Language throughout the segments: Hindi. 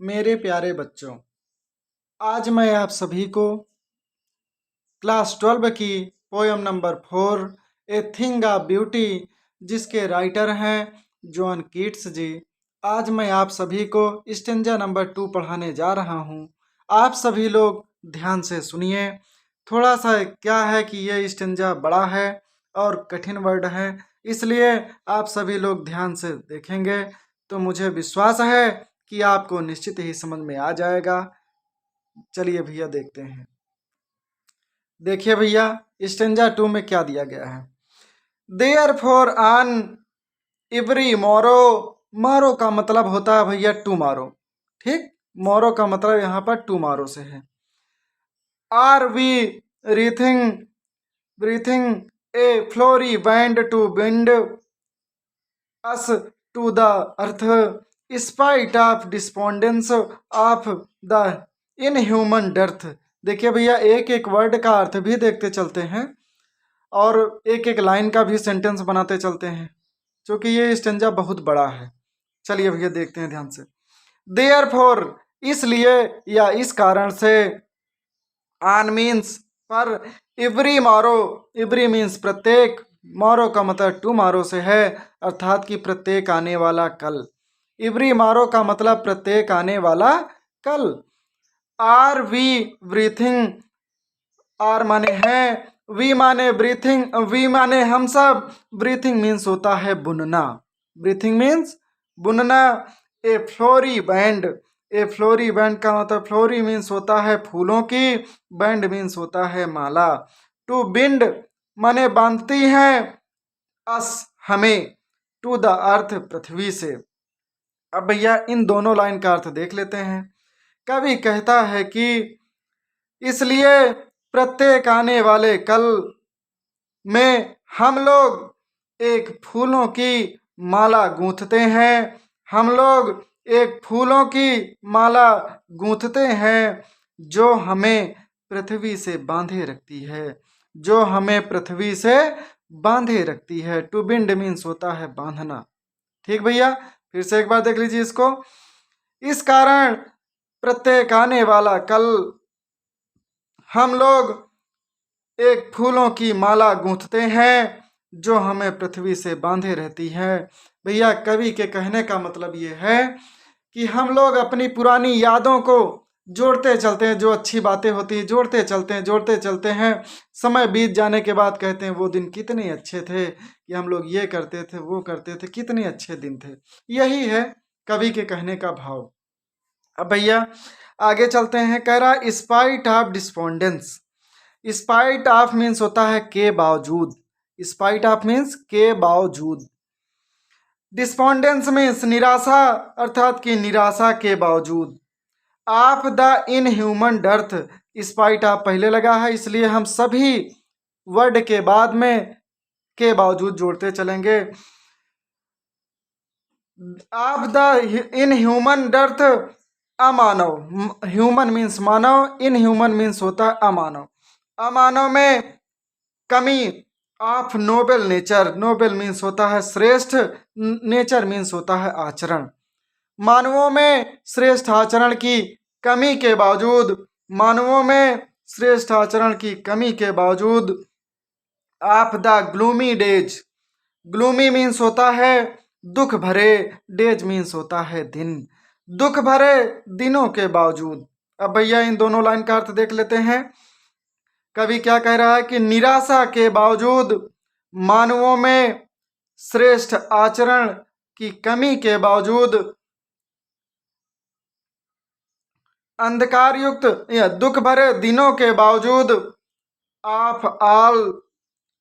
मेरे प्यारे बच्चों, आज मैं आप सभी को क्लास 12 की poem number 4 a thing of beauty जिसके राइटर हैं जॉन कीट्स जी। आज मैं आप सभी को स्टेंजा नंबर 2 पढ़ाने जा रहा हूँ। आप सभी लोग ध्यान से सुनिए। थोड़ा सा क्या है कि ये स्टेंजा बड़ा है और कठिन वर्ड है, इसलिए आप सभी लोग ध्यान से देखेंगे तो मुझे विश्वास है कि आपको निश्चित ही समझ में आ जाएगा। चलिए भैया देखते हैं। देखिए भैया, स्टेंजा 2 में क्या दिया गया है। देयर फॉर ऑन एवरी मोरो। मोरो का मतलब होता है भैया टुमारो। ठीक, मोरो का मतलब यहाँ पर टुमारो से है। Are we wreathing breathing a flowery band to bind us to the earth spite of despondence of the inhuman dearth. देखिए भैया, एक एक वर्ड का अर्थ भी देखते चलते हैं और एक एक लाइन का भी सेंटेंस बनाते चलते हैं, क्योंकि ये स्टेंजा बहुत बड़ा है। चलिए भैया देखते हैं ध्यान से। देयर फोर, इसलिए या इस कारण से। आन मीन्स पर। एवरी मारो, एवरी मीन्स प्रत्येक। मारो का मतलब टू मारो से है, अर्थात कि प्रत्येक आने वाला कल। एवरी मारो का मतलब प्रत्येक आने वाला कल। आर वी ब्रीथिंग, आर माने है, वी माने ब्रीथिंग, वी माने हम सब। ब्रीथिंग मीन्स होता है बुनना। ब्रीथिंग मीन्स बुनना। ए फ्लोरी बैंड, ए फ्लोरी बैंड का मतलब फ्लोरी मीन्स होता है फूलों की, बैंड मीन्स होता है माला। टू बिंड माने बांधती हैं, अस हमें, टू द अर्थ पृथ्वी से। अब भैया इन दोनों लाइन का अर्थ देख लेते हैं। कवि कहता है कि इसलिए प्रत्येक आने वाले कल में हम लोग एक फूलों की माला गूंथते हैं। हम लोग एक फूलों की माला गूंथते हैं जो हमें पृथ्वी से बांधे रखती है, जो हमें पृथ्वी से बांधे रखती है। टू बिंड मीन्स होता है बांधना। ठीक भैया, फिर से एक बार देख लीजिए इसको। इस कारण प्रत्येक आने वाला कल हम लोग एक फूलों की माला गूंथते हैं जो हमें पृथ्वी से बांधे रहती है। भैया कवि के कहने का मतलब ये है कि हम लोग अपनी पुरानी यादों को जोड़ते चलते हैं, जो अच्छी बातें होती हैं जोड़ते चलते हैं, जोड़ते चलते हैं। समय बीत जाने के बाद कहते हैं वो दिन कितने अच्छे थे कि हम लोग ये करते थे, वो करते थे, कितने अच्छे दिन थे। यही है कवि के कहने का भाव। अब भैया आगे चलते हैं। कह रहा spite of despondence. Spite of means होता है के बावजूद। स्पाइट ऑफ मीन्स के बावजूद। डिस्पोंडेंस मीन्स निराशा, अर्थात कि निराशा के बावजूद। Of the inhuman dearth, spite of पहले लगा है इसलिए हम सभी वर्ड के बाद में के बावजूद जोड़ते चलेंगे। ऑफ द इनह्यूमन डर्थ, अमानव। ह्यूमन मीन्स मानव, इनह्यूमन मीन्स होता है अमानव। अमानव में कमी। Of noble nature, noble means होता है श्रेष्ठ, नेचर मीन्स होता है आचरण। मानवों में श्रेष्ठ आचरण की कमी के बावजूद, मानवों में श्रेष्ठ आचरण की कमी के बावजूद। Of the gloomy days, gloomy means होता है दुख भरे, डेज मीन्स होता है दिन, दुख भरे दिनों के बावजूद। अब भैया इन दोनों लाइन का अर्थ देख लेते हैं। कवि क्या कह रहा है कि निराशा के बावजूद, मानवों में श्रेष्ठ आचरण की कमी के बावजूद, अंधकार युक्त या दुख भरे दिनों के बावजूद, ऑफ ऑल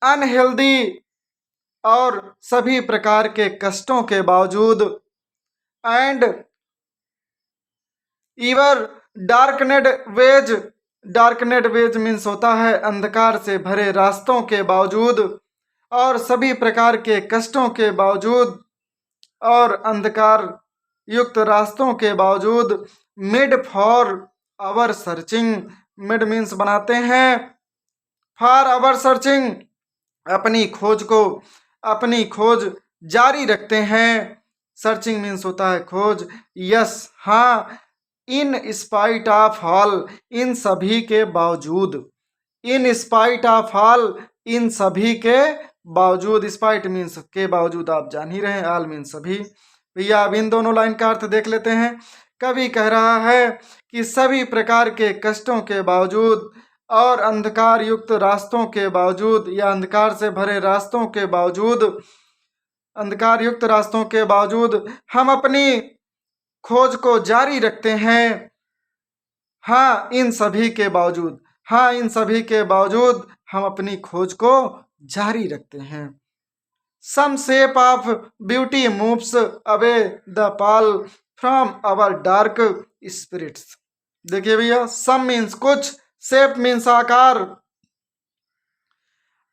अनहेल्दी, और सभी प्रकार के कष्टों के बावजूद, and ever darkened ways, darkened ways means होता है अंधकार से भरे रास्तों के बावजूद, और सभी प्रकार के कष्टों के बावजूद और अंधकार युक्त रास्तों के बावजूद। Mid for our searching, mid means बनाते हैं फॉर आवर सर्चिंग, अपनी खोज को, अपनी खोज जारी रखते हैं। सर्चिंग मीन्स होता है खोज। यस हाँ, इन स्पाइट ऑफ ऑल, इन सभी के बावजूद, इन स्पाइट ऑफ ऑल, इन सभी के बावजूद, स्पाइट मीन्स के बावजूद, आप जान ही रहे हैं, ऑल मीन्स सभी। भैया अब इन दोनों लाइन का अर्थ देख लेते हैं। कवि कह रहा है कि सभी प्रकार के कष्टों के बावजूद और अंधकार युक्त रास्तों के बावजूद, या अंधकार से भरे रास्तों के बावजूद, अंधकार युक्त रास्तों के बावजूद हम अपनी खोज को जारी रखते हैं। हाँ इन सभी के बावजूद, हाँ इन सभी के बावजूद हम अपनी खोज को जारी रखते हैं। Some shape of beauty moves away the pall from our dark spirits. देखिए भैया, सम मीन्स कुछ, शेप मीन्स आकार,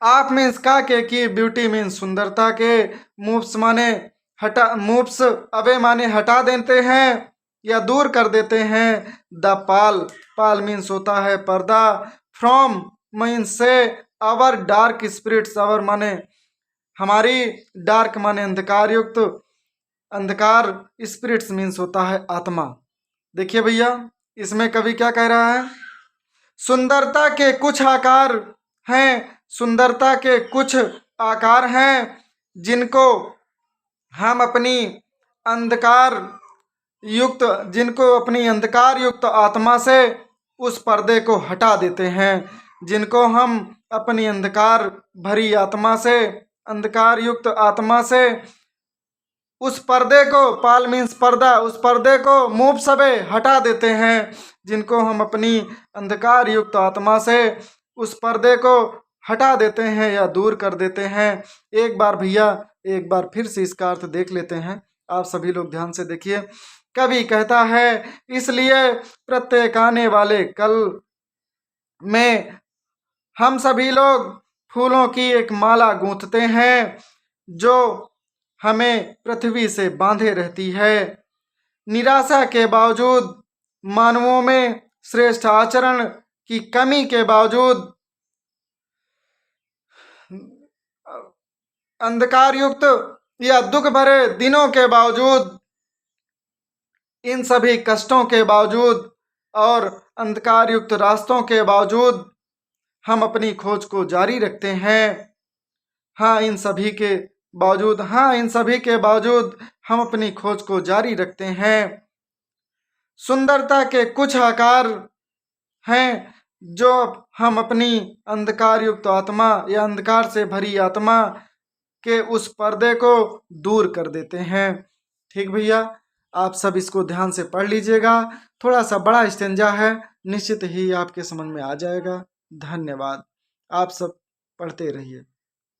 ऑफ मीन्स का के, की, ब्यूटी मीन्स सुंदरता के, मूव्स माने हटा, मूव्स अवे माने हटा देते हैं या दूर कर देते हैं। द पाल, पाल मीन्स होता है पर्दा, फ्रॉम मीन्स से, आवर डार्क स्पिरिट्स, आवर माने हमारी, डार्क माने अंधकार युक्त, अंधकार, स्पिरिट्स मीन्स होता है आत्मा। देखिए भैया, इसमें कवि क्या कह रहा है, सुंदरता के कुछ आकार हैं, सुंदरता के कुछ आकार हैं जिनको हम अपनी अंधकार युक्त, जिनको अपनी अंधकार युक्त आत्मा से उस पर्दे को हटा देते हैं, जिनको हम अपनी अंधकार भरी आत्मा से, अंधकार युक्त आत्मा से उस पर्दे को, पाल मीन्स पर्दा, उस पर्दे को मूव सबे हटा देते हैं, जिनको हम अपनी अंधकार युक्त आत्मा से उस पर्दे को हटा देते हैं या दूर कर देते हैं। एक बार भैया, एक बार फिर से इसका अर्थ देख लेते हैं, आप सभी लोग ध्यान से देखिए। कवि कहता है, इसलिए प्रत्येक आने वाले कल में हम सभी लोग फूलों की एक माला गूंथते हैं जो हमें पृथ्वी से बांधे रहती है। निराशा के बावजूद, मानवों में श्रेष्ठ आचरण की कमी के बावजूद, अंधकार युक्त या दुख भरे दिनों के बावजूद, इन सभी कष्टों के बावजूद और अंधकार युक्त रास्तों के बावजूद हम अपनी खोज को जारी रखते हैं। हाँ इन सभी के बावजूद, हाँ इन सभी के बावजूद हम अपनी खोज को जारी रखते हैं। सुंदरता के कुछ आकार हैं जो हम अपनी अंधकार युक्त आत्मा या अंधकार से भरी आत्मा के उस पर्दे को दूर कर देते हैं। ठीक भैया, आप सब इसको ध्यान से पढ़ लीजिएगा, थोड़ा सा बड़ा स्टेंजा है, निश्चित ही आपके समझ में आ जाएगा। धन्यवाद, आप सब पढ़ते रहिए।